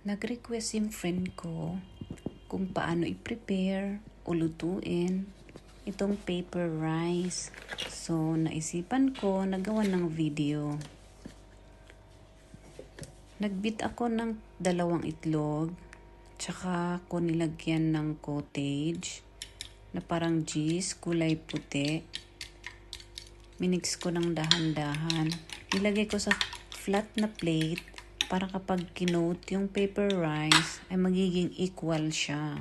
Nag-request yung friend ko kung paano i-prepare o lutuin itong paper rice. So, naisipan ko nagawa ng video. Nagbit ako ng 2 itlog, tsaka ko nilagyan ng cottage na parang cheese, kulay puti. Minix ko ng dahan-dahan. Nilagay ko sa flat na plate para kapag kinote yung paper rice ay magiging equal siya.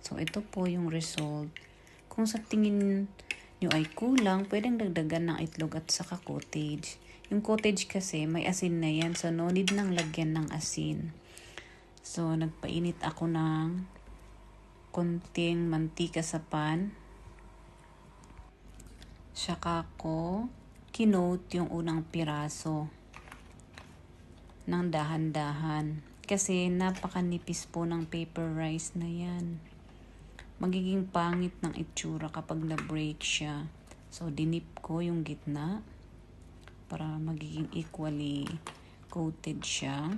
So, ito po yung result. Kung sa tingin nyo ay kulang, pwedeng dagdagan ng itlog at saka cottage. Yung cottage kasi may asin na yan, so no need nang lagyan ng asin. So, nagpainit ako ng konting mantika sa pan. Saka ko kinote yung unang piraso ng dahan-dahan. Kasi napakanipis po ng paper rice na yan. Magiging pangit ng itsura kapag na-break siya. So, dinip ko yung gitna para magiging equally coated siya.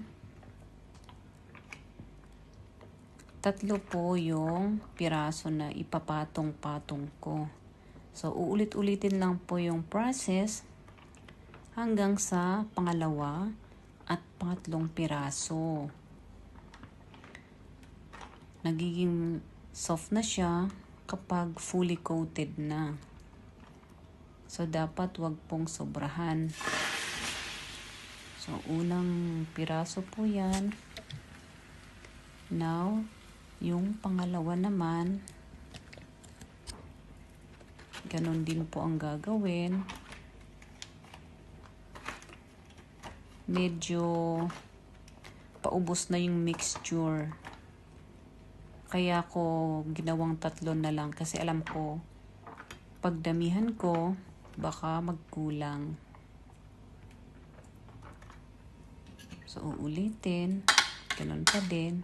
3 po yung piraso na ipapatong-patong ko. So, uulit-ulitin lang po yung process hanggang sa pangalawa at pangatlong piraso. Nagiging soft na siya kapag fully coated na. So, dapat wag pong sobrahan. So, unang piraso po yan. Now, yung pangalawa naman, ganon din po ang gagawin. Medyo paubos na yung mixture. Kaya ko ginawang 3 na lang kasi alam ko pagdamihan ko baka magkulang. So, uulitin. Ganon pa din.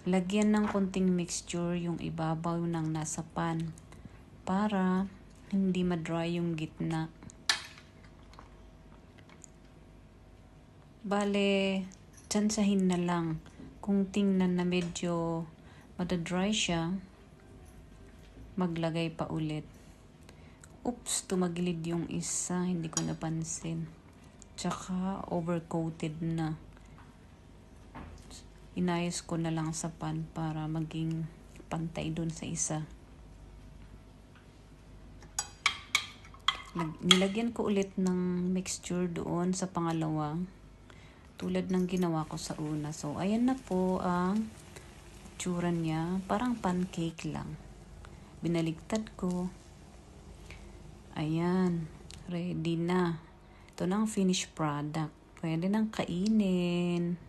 Lagyan ng konting mixture yung ibabaw ng nasa pan para hindi ma-dry yung gitna. Bale, tsansahin na lang. Kung tingnan na medyo madadry siya, maglagay pa ulit. Oops, tumagilid yung isa. Hindi ko napansin. Tsaka overcoated na. Inayos ko na lang sa pan para maging pantay dun sa isa. Nilagyan ko ulit ng mixture doon sa pangalawa. Tulad ng ginawa ko sa una. So, ayan na po ang tsura niya. Parang pancake lang. Binaligtad ko. Ayan. Ready na. Ito na ang finished product. Pwede nang kainin.